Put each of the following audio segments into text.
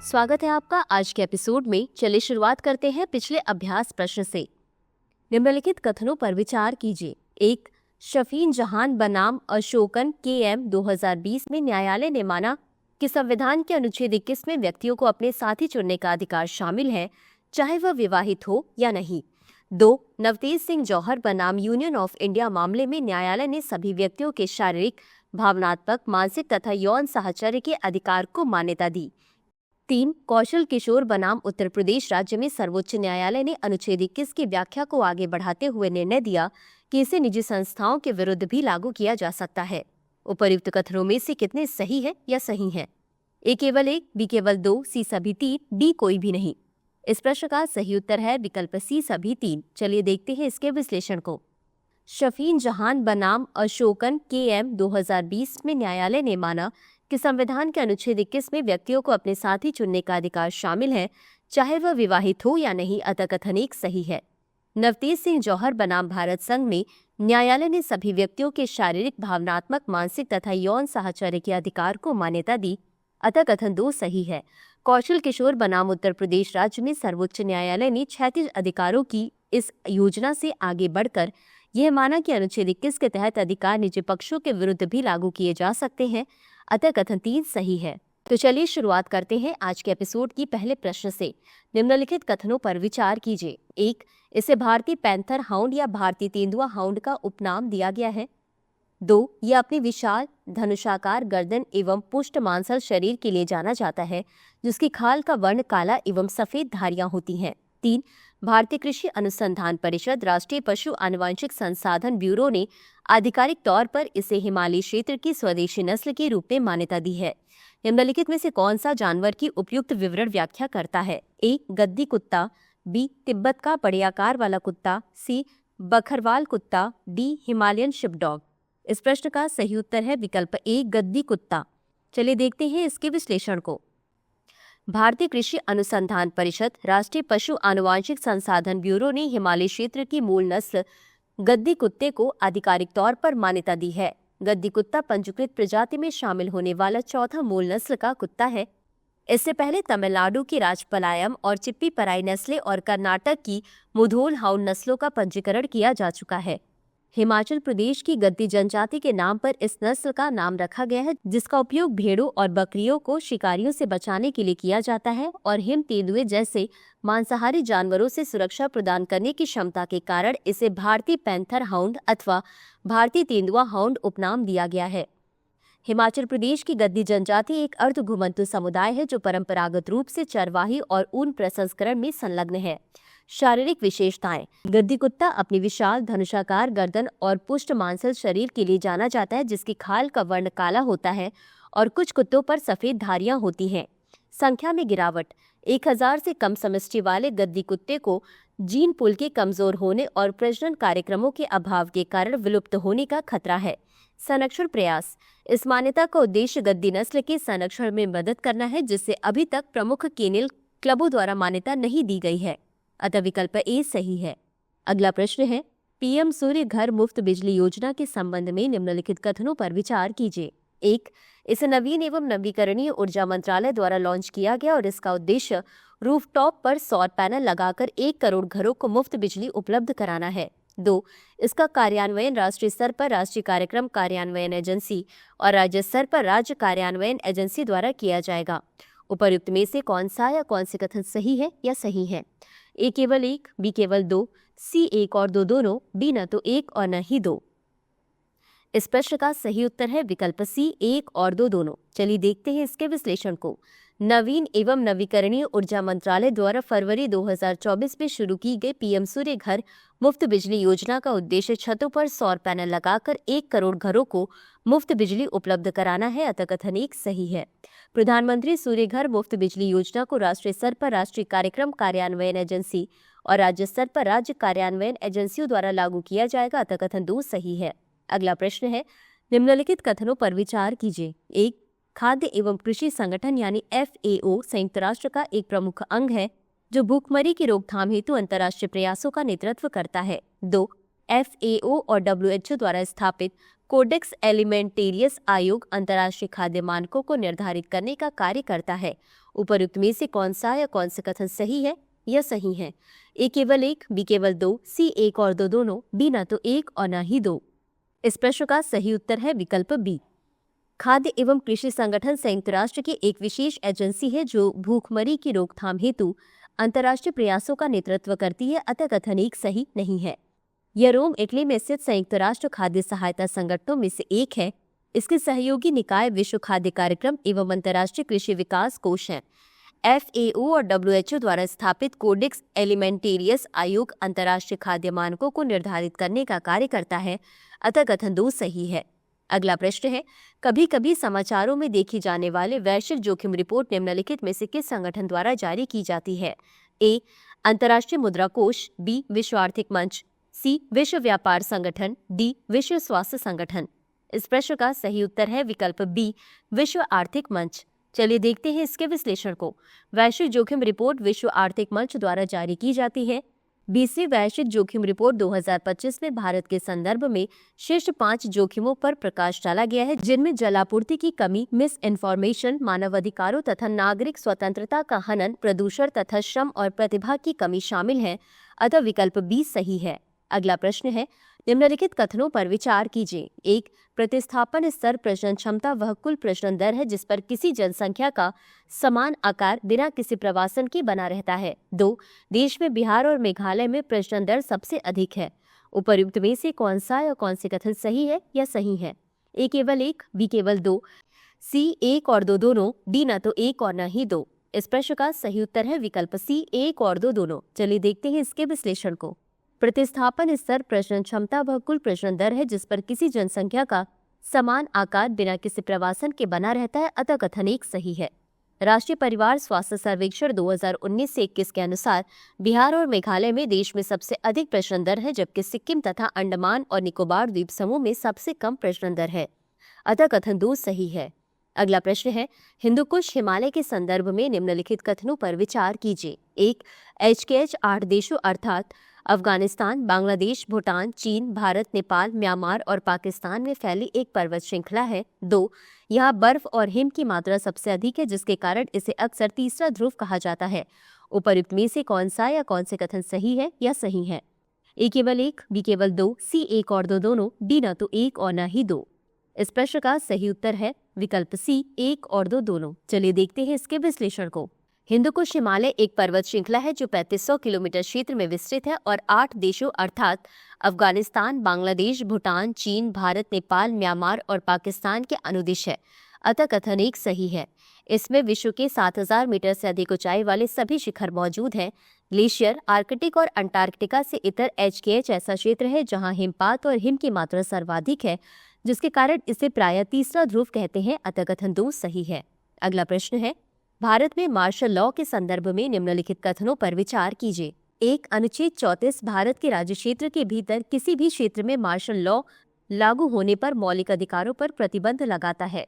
स्वागत है आपका आज के एपिसोड में। चलिए शुरुआत करते हैं पिछले अभ्यास प्रश्न से। निम्नलिखित कथनों पर विचार कीजिए। 1. शफीन जहान बनाम अशोकन KM 2020 में न्यायालय ने माना कि संविधान के अनुच्छेद 21 में व्यक्तियों को अपने साथी चुनने का अधिकार शामिल है, चाहे वह विवाहित हो या नहीं। 2. नवतेज सिंह जौहर बनाम यूनियन ऑफ इंडिया मामले में न्यायालय ने सभी व्यक्तियों के शारीरिक, भावनात्मक, मानसिक तथा यौन साहचर्य के अधिकार को मान्यता दी। 3. कौशल किशोर बनाम उत्तर प्रदेश राज्य में सर्वोच्च न्यायालय ने अनुच्छेद 21 की व्याख्या को आगे बढ़ाते हुए निर्णय दिया कि इसे निजी संस्थाओं के विरुद्ध भी लागू किया जा सकता है। उपर्युक्त कथनों में से कितने सही है या सही हैं? A केवल 1, B केवल 2, C सभी 3, D कोई भी नहीं। इस प्रश्न का सही उत्तर है विकल्प C सभी 3। चलिए देखते हैं इसके विश्लेषण को। शफीन जहान बनाम अशोकन KM 2020 में न्यायालय ने माना कि संविधान के अनुच्छेद 21 में व्यक्तियों को अपने साथी चुनने का अधिकार शामिल है, चाहे वह विवाहित हो या नहीं। अतः कथन 1 सही है। नवतेज सिंह जौहर बनाम भारत संघ में न्यायालय ने सभी व्यक्तियों के शारीरिक, भावनात्मक, मानसिक तथा यौन साहचर्य के अधिकार को मान्यता दी। अतः कथन 2 सही है। कौशल किशोर बनाम उत्तर प्रदेश राज्य में सर्वोच्च न्यायालय ने क्षैतिज अधिकारों की इस योजना से आगे बढ़कर यह माना कि अनुच्छेद 21 के तहत अधिकार निजी पक्षों के विरुद्ध भी लागू किए जा सकते हैं। अतः कथन 3 सही है। तो चलिए शुरुआत करते हैं आज के एपिसोड की पहले प्रश्न से। निम्नलिखित कथनों पर विचार कीजिए। 1. इसे भारतीय पैंथर हाउंड या भारतीय तेंदुआ हाउंड का उपनाम दिया गया है। 2. यह अपनी विशाल धनुषाकार गर्दन एवं पुष्ट मांसल शरीर के लिए जाना जाता है, जिसकी खाल का वर्ण काला एवं सफेद धारियां होती हैं। 3. भारतीय कृषि अनुसंधान परिषद, राष्ट्रीय पशु आनुवांशिक संसाधन ब्यूरो ने आधिकारिक तौर पर इसे हिमालयी क्षेत्र की स्वदेशी नस्ल के रूप में मान्यता दी है। निम्नलिखित में से कौन सा जानवर की उपयुक्त विवरण व्याख्या करता है? A. गद्दी कुत्ता, B. तिब्बत का बड़े आकार वाला कुत्ता, C. बखरवाल कुत्ता, D. हिमालयन शिपडॉग। इस प्रश्न का सही उत्तर है विकल्प A. गद्दी कुत्ता। चलिए देखते हैं इसके विश्लेषण को। भारतीय कृषि अनुसंधान परिषद, राष्ट्रीय पशु आनुवांशिक संसाधन ब्यूरो ने हिमालय क्षेत्र की मूल नस्ल गद्दी कुत्ते को आधिकारिक तौर पर मान्यता दी है। गद्दी कुत्ता पंजीकृत प्रजाति में शामिल होने वाला चौथा मूल नस्ल का कुत्ता है। इससे पहले तमिलनाडु की राजपलायम और चिप्पीपराई नस्लें और कर्नाटक की मुधोल हाउंड नस्लों का पंजीकरण किया जा चुका है। हिमाचल प्रदेश की गद्दी जनजाति के नाम पर इस नस्ल का नाम रखा गया है, जिसका उपयोग भेड़ों और बकरियों को शिकारियों से बचाने के लिए किया जाता है और हिम तेंदुए जैसे मांसाहारी जानवरों से सुरक्षा प्रदान करने की क्षमता के कारण इसे भारतीय पैंथर हाउंड अथवा भारतीय तेंदुआ हाउंड उपनाम दिया गया है। हिमाचल प्रदेश की गद्दी जनजाति एक अर्ध घुमंतु समुदाय है जो परंपरागत रूप से चरवाही और ऊन प्रसंस्करण में संलग्न है। शारीरिक विशेषताएं। गद्दी कुत्ता अपनी विशाल धनुषाकार गर्दन और पुष्ट मांसल शरीर के लिए जाना जाता है, जिसकी खाल का वर्ण काला होता है और कुछ कुत्तों पर सफेद धारियां होती हैं। संख्या में गिरावट। 1000 से कम समष्टि वाले गद्दी कुत्ते को जीन पूल के कमजोर होने और प्रजनन कार्यक्रमों के अभाव के कारण विलुप्त होने का खतरा है। संरक्षण प्रयास। इस मान्यता का उद्देश्य गद्दी नस्ल के संरक्षण में मदद करना है, जिससे अभी तक प्रमुख केनिल क्लबों द्वारा मान्यता नहीं दी गई है। अतः विकल्प A सही है। अगला प्रश्न है, PM सूर्य घर मुफ्त बिजली योजना के संबंध में निम्नलिखित कथनों पर विचार कीजिए। 1. इसे नवीन एवं नवीकरणीय ऊर्जा मंत्रालय द्वारा लॉन्च किया गया और इसका उद्देश्य रूफटॉप पर सौर पैनल लगाकर 1 करोड़ घरों को मुफ्त बिजली उपलब्ध कराना है। 2. इसका कार्यान्वयन राष्ट्रीय स्तर पर राष्ट्रीय कार्यक्रम कार्यान्वयन एजेंसी और राज्य स्तर पर राज्य कार्यान्वयन एजेंसी द्वारा किया जाएगा। उपर्युक्त में से कौन सा या कौन से कथन सही है या सही है? A केवल 1, B केवल 2, C 1 और 2 दोनों, D न तो 1 और न ही 2। इस प्रश्न का सही उत्तर है विकल्प C 1 और 2 दोनों। चलिए देखते हैं इसके विश्लेषण को। नवीन एवं नवीकरणीय ऊर्जा मंत्रालय द्वारा फरवरी 2024 में शुरू की गई PM सूर्य घर मुफ्त बिजली योजना का उद्देश्य छतों पर सौर पैनल लगाकर 1 करोड़ घरों को मुफ्त बिजली उपलब्ध कराना है। अतः कथन 1 सही है। प्रधानमंत्री सूर्य घर मुफ्त बिजली योजना को राष्ट्रीय स्तर पर राष्ट्रीय कार्यक्रम कार्यान्वयन एजेंसी और राज्य स्तर पर राज्य कार्यान्वयन एजेंसियों द्वारा लागू किया जाएगा। अतः कथन 2 सही है। अगला प्रश्न है, निम्नलिखित कथनों पर विचार कीजिए। 1. खाद्य एवं कृषि संगठन यानी FAO संयुक्त राष्ट्र का एक प्रमुख अंग है जो भूखमरी की रोकथाम हेतु अंतर्राष्ट्रीय प्रयासों का नेतृत्व करता है। 2. FAO और WHO द्वारा स्थापित कोडेक्स एलिमेंटेरियस आयोग अंतर्राष्ट्रीय खाद्य मानकों को निर्धारित करने का कार्य करता है। उपयुक्त में से कौन सा या कौन से कथन सही है या सही है? ए केवल एक, बी केवल दो, सी एक और दो दोनों, डी ना तो एक और ना ही दो। इस प्रश्न का सही उत्तर है विकल्प बी। खाद्य एवं कृषि संगठन संयुक्त राष्ट्र की एक विशेष एजेंसी है जो भूखमरी की रोकथाम हेतु अंतर्राष्ट्रीय प्रयासों का नेतृत्व करती है, अतः कथन एक सही नहीं है। यह रोम, इटली में स्थित संयुक्त राष्ट्र खाद्य सहायता संगठनों में से एक है। इसके सहयोगी निकाय विश्व खाद्य कार्यक्रम एवं अंतर्राष्ट्रीय कृषि विकास कोष है। FAO और WHO द्वारा स्थापित कोडेक्स एलिमेंटेरियस आयोग अंतर्राष्ट्रीय खाद्य मानकों को निर्धारित करने का कार्य करता है, अतः कथन दो सही है। अगला प्रश्न है, कभी कभी समाचारों में देखी जाने वाले वैश्विक जोखिम रिपोर्ट निम्नलिखित में से किस संगठन द्वारा जारी की जाती है? ए, अंतर्राष्ट्रीय मुद्रा कोष, बी, विश्व आर्थिक मंच, सी, विश्व व्यापार संगठन, डी, विश्व स्वास्थ्य संगठन। इस प्रश्न का सही उत्तर है विकल्प बी, विश्व आर्थिक मंच। चलिए देखते हैं इसके विश्लेषण को। वैश्विक जोखिम रिपोर्ट विश्व आर्थिक मंच द्वारा जारी की जाती है। 20वीं वैश्विक जोखिम रिपोर्ट 2025 में भारत के संदर्भ में शीर्ष 5 जोखिमों पर प्रकाश डाला गया है, जिनमें जलापूर्ति की कमी, मिस इन्फॉर्मेशन, मानवाधिकारों तथा नागरिक स्वतंत्रता का हनन, प्रदूषण तथा श्रम और प्रतिभा की कमी शामिल है, अतः विकल्प बी सही है। अगला प्रश्न है, निम्नलिखित कथनों पर विचार कीजिए। एक, प्रतिस्थापन स्तर प्रजनन क्षमता वह कुल प्रजनन दर है जिस पर किसी जनसंख्या का समान आकार बिना किसी प्रवासन के बना रहता है। 2, देश में बिहार और मेघालय में प्रजनन दर सबसे अधिक है। उपर्युक्त में से कौन सा या कौन से कथन सही है या सही है? ए केवल एक, बी केवल दो, सी एक और दो दोनों, डी ना तो एक और ना ही दो। इस प्रश्न का सही उत्तर है विकल्प सी, एक और दो दोनों। चलिए देखते हैं इसके विश्लेषण को। प्रतिस्थापन स्तर प्रजनन क्षमता वह कुल प्रजनन दर है जिस पर किसी जनसंख्या का समान आकार बिना किसी प्रवासन के बना रहता है, अतः कथन एक सही है। राष्ट्रीय परिवार स्वास्थ्य सर्वेक्षण 2019 से 21 के अनुसार बिहार और मेघालय में देश में सबसे अधिक प्रजनन दर है, जबकि सिक्किम तथा अंडमान और निकोबार द्वीप समूह में सबसे कम प्रजनन दर है, अतः कथन दो सही है। अगला प्रश्न है, हिंदुकुश हिमालय के संदर्भ में निम्नलिखित कथनों पर विचार कीजिए। एक, HKH 8 देशों अर्थात अफगानिस्तान, बांग्लादेश, भूटान, चीन, भारत, नेपाल, म्यांमार और पाकिस्तान में फैली एक पर्वत श्रृंखला है। 2, यहाँ बर्फ और हिम की मात्रा सबसे अधिक है, जिसके कारण इसे अक्सर तीसरा ध्रुव कहा जाता है। उपर्युक्त में से कौन सा या कौन से कथन सही है या सही है? ए केवल एक, बी केवल दो, सी एक और दो दोनों, डी ना तो एक और ना ही दो। इस प्रश्न का सही उत्तर है विकल्प सी, एक और दो दोनों। चलिए देखते हैं इसके विश्लेषण को। हिंदुकुश हिमालय एक पर्वत श्रृंखला है जो 3500 किलोमीटर क्षेत्र में विस्तृत है और 8 देशों अर्थात अफगानिस्तान, बांग्लादेश, भूटान, चीन, भारत, नेपाल, म्यांमार और पाकिस्तान के अनुदिश है, अतः कथन एक सही है। इसमें विश्व के 7000 मीटर से अधिक ऊंचाई वाले सभी शिखर मौजूद हैं। ग्लेशियर, आर्कटिक और अंटार्कटिका से इतर HKH ऐसा क्षेत्र है जहां हिमपात और हिम की मात्रा सर्वाधिक है, जिसके कारण इसे प्रायः तीसरा ध्रुव कहते हैं, अतः कथन दो सही है। अगला प्रश्न है, भारत में मार्शल लॉ के संदर्भ में निम्नलिखित कथनों पर विचार कीजिए। एक, अनुच्छेद 34 भारत के राज्य क्षेत्र के भीतर किसी भी क्षेत्र में मार्शल लॉ लागू होने पर मौलिक अधिकारों पर प्रतिबंध लगाता है।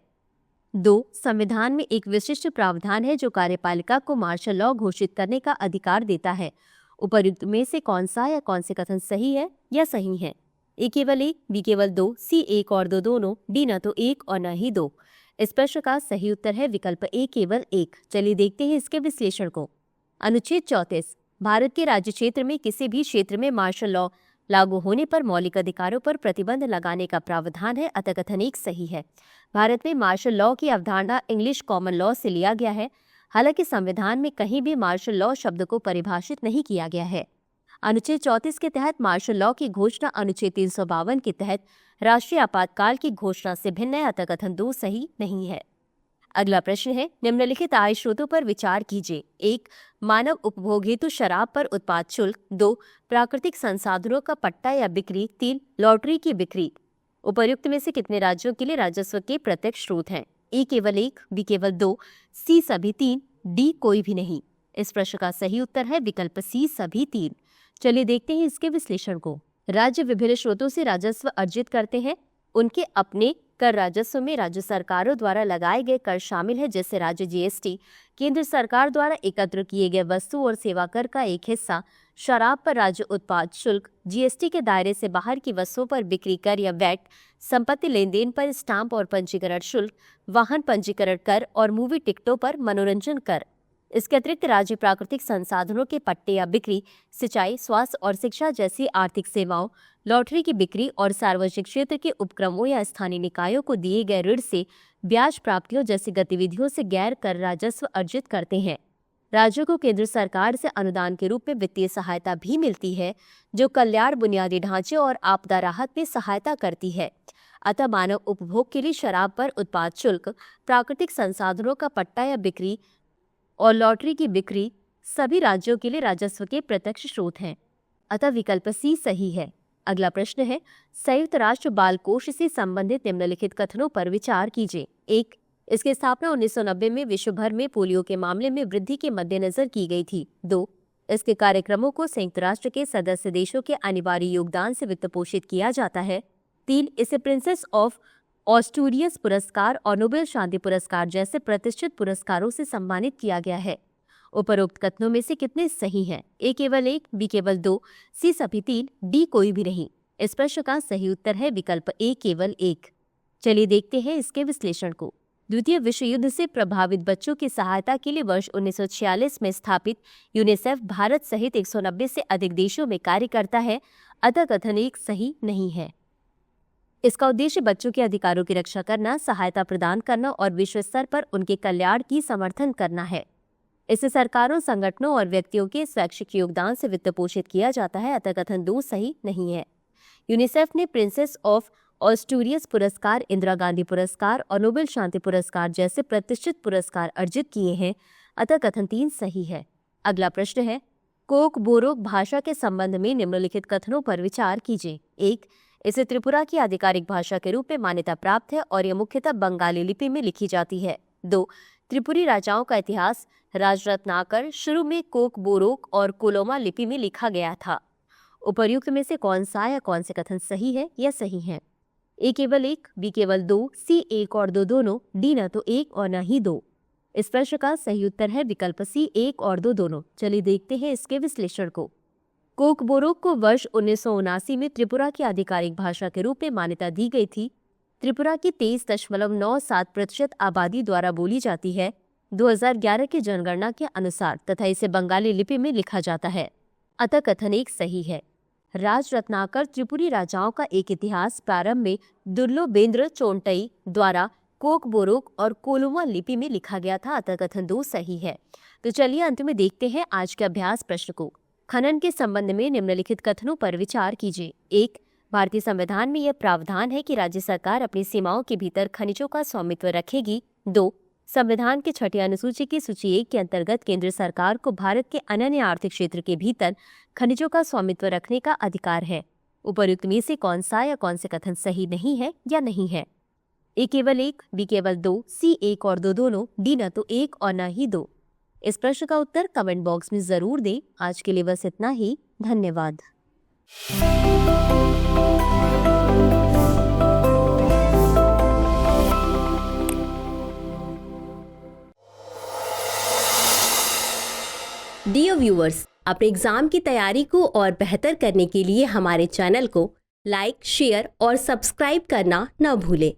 2, संविधान में एक विशिष्ट प्रावधान है जो कार्यपालिका को मार्शल लॉ घोषित करने का अधिकार देता है। उपर्युक्त में से कौन सा या कौन से कथन सही है या सही है? ए केवल एक, बी केवल दो, सी एक और दो दोनों, डी ना तो एक और ना ही दो। इस प्रश्न का सही उत्तर है विकल्प ए केवल एक। चलिए देखते हैं इसके विश्लेषण को। अनुच्छेद 34 भारत के राज्य क्षेत्र में किसी भी क्षेत्र में मार्शल लॉ लागू होने पर मौलिक अधिकारों पर प्रतिबंध लगाने का प्रावधान है, अतः कथन एक सही है। भारत में मार्शल लॉ की अवधारणा इंग्लिश कॉमन लॉ से लिया गया है। हालांकि संविधान में कहीं भी मार्शल लॉ शब्द को परिभाषित नहीं किया गया है। अनुच्छेद 34 के तहत मार्शल लॉ की घोषणा अनुच्छेद 352 के तहत राष्ट्रीय आपातकाल की घोषणा से भिन्न है, अतः कथन दो सही नहीं है। अगला प्रश्न है, निम्नलिखित आय स्रोतों पर विचार कीजिए। एक, मानव उपभोग हेतु शराब पर उत्पाद शुल्क। 2, प्राकृतिक संसाधनों का पट्टा या बिक्री। 3, लॉटरी की बिक्री। उपर्युक्त में से कितने राज्यों के लिए राजस्व के प्रत्यक्ष स्रोत हैं? ए केवल एक, बी केवल दो, सी सभी तीन, डी कोई भी नहीं। इस प्रश्न का सही उत्तर है विकल्प सी सभी तीन। चलिए देखते हैं इसके विश्लेषण को। राज्य विभिन्न स्रोतों से राजस्व अर्जित करते हैं। उनके अपने कर राजस्व में राज्य सरकारों द्वारा लगाए गए कर शामिल है, जैसे राज्य जीएसटी, केंद्र सरकार द्वारा एकत्र किए गए वस्तु और सेवा कर का एक हिस्सा, शराब पर राज्य उत्पाद शुल्क, जीएसटी के दायरे से बाहर की वस्तुओं पर बिक्री कर या वैट, संपत्ति लेन देन पर स्टाम्प और पंजीकरण शुल्क, वाहन पंजीकरण कर और मूवी टिकटों पर मनोरंजन कर। इसके अतिरिक्त राज्य प्राकृतिक संसाधनों के पट्टे या बिक्री, सिंचाई, स्वास्थ्य और शिक्षा जैसी आर्थिक सेवाओं, लॉटरी की बिक्री और सार्वजनिक क्षेत्र के उपक्रमों या स्थानीय निकायों को दिए गए ऋण से ब्याज प्राप्तियों जैसी गतिविधियों से गैर कर राजस्व अर्जित करते हैं। राज्यों को केंद्र सरकार से अनुदान के रूप में वित्तीय सहायता भी मिलती है, जो कल्याण, बुनियादी ढांचे और आपदा राहत में सहायता करती है। अतः मानव उपभोग के लिए शराब पर उत्पाद शुल्क, प्राकृतिक संसाधनों का पट्टा या बिक्री और लॉटरी की बिक्री सभी राज्यों के लिए राजस्व के प्रत्यक्ष स्रोत हैं। अतः विकल्प सी सही है। अगला प्रश्न है, संयुक्त राष्ट्र बाल कोष से संबंधित निम्नलिखित कथनों पर विचार कीजिए। 1. इसकी स्थापना 1990 में विश्व भर में पोलियो के मामले में वृद्धि के मद्देनजर की गई थी। 2. इसके कार्यक्रमों को संयुक्त राष्ट्र के सदस्य देशों के अनिवार्य योगदान से वित्त पोषित किया जाता है। 3. इसे प्रिंसेस ऑफ ऑस्ट्रेलियस पुरस्कार और नोबेल शांति पुरस्कार जैसे प्रतिष्ठित पुरस्कारों से सम्मानित किया गया है। उपरोक्त कथनों में से कितने सही हैं? ए केवल 1, बी केवल 2, सी सभी 3, डी कोई भी नहीं। इस प्रश्न का सही उत्तर है विकल्प ए केवल 1। चलिए देखते हैं इसके विश्लेषण को। द्वितीय विश्व युद्ध से प्रभावित बच्चों की सहायता के लिए वर्ष 1946 में स्थापित यूनिसेफ भारत सहित 190 से अधिक देशों में कार्य करता है। अतः कथन 1 सही नहीं है। इसका उद्देश्य बच्चों के अधिकारों की रक्षा करना, सहायता प्रदान करना और विश्व स्तर पर उनके कल्याण की समर्थन करना है। इसे सरकारों, संगठनों और व्यक्तियों के स्वैच्छिक योगदान से वित्त पोषित किया जाता है। अतः कथन 2 सही नहीं है। यूनिसेफ ने प्रिंसेस ऑफ ऑस्ट्रेलियस पुरस्कार, इंदिरा गांधी पुरस्कार और नोबेल शांति पुरस्कार जैसे प्रतिष्ठित पुरस्कार अर्जित किए हैं। अतः कथन 3 सही है। अगला प्रश्न है, कोक बोरोक भाषा के संबंध में निम्नलिखित कथनों पर विचार कीजिए। 1. इसे त्रिपुरा की आधिकारिक भाषा के रूप में मान्यता प्राप्त है और यह मुख्यतः बंगाली लिपि में लिखी जाती है। 2. त्रिपुरी राजाओं का इतिहास राजरत्नाकर शुरू में कोक बोरोक और कोलोमा लिपि में लिखा गया था। उपर्युक्त में से कौन सा या कौन से कथन सही है या सही है? ए केवल 1, बी केवल 2, सी 1 और 2 दोनों, डी न तो 1 और न ही 2। इस प्रश्न का सही उत्तर है विकल्प सी 1 और 2 दोनों। चलिए देखते हैं इसके विश्लेषण को। कोक बोरोक को वर्ष 1979 में त्रिपुरा की आधिकारिक भाषा के रूप में मान्यता दी गई थी। त्रिपुरा की 23.97% आबादी द्वारा बोली जाती है 2011 की जनगणना के अनुसार, तथा इसे बंगाली लिपि में लिखा जाता है। अतः कथन 1 सही है। राजरत्नाकर त्रिपुरी राजाओं का एक इतिहास प्रारंभ में दुर्लभेंद्र चोंटई द्वारा कोक बोरोक और कोलुमा लिपि में लिखा गया था। अतः कथन 2 सही है। तो चलिए अंत में देखते हैं आज के अभ्यास प्रश्न को। खनन के संबंध में निम्नलिखित कथनों पर विचार कीजिए। 1. भारतीय संविधान में यह प्रावधान है कि राज्य सरकार अपनी सीमाओं के भीतर खनिजों का स्वामित्व रखेगी। 2. संविधान के 6ठी अनुसूची की सूची 1 के अंतर्गत केंद्र सरकार को भारत के अनन्य आर्थिक क्षेत्र के भीतर खनिजों का स्वामित्व रखने का अधिकार है। उपर्युक्त में से कौन सा या कौन से कथन सही नहीं है या नहीं है? ए केवल 1, बी केवल 2, सी 1 और 2 दोनों, डी न तो 1 और न ही 2। इस प्रश्न का उत्तर कमेंट बॉक्स में जरूर दें। आज के लिए बस इतना ही। धन्यवाद। डियर व्यूअर्स, अपने एग्जाम की तैयारी को और बेहतर करने के लिए हमारे चैनल को लाइक, शेयर और सब्सक्राइब करना न भूलें।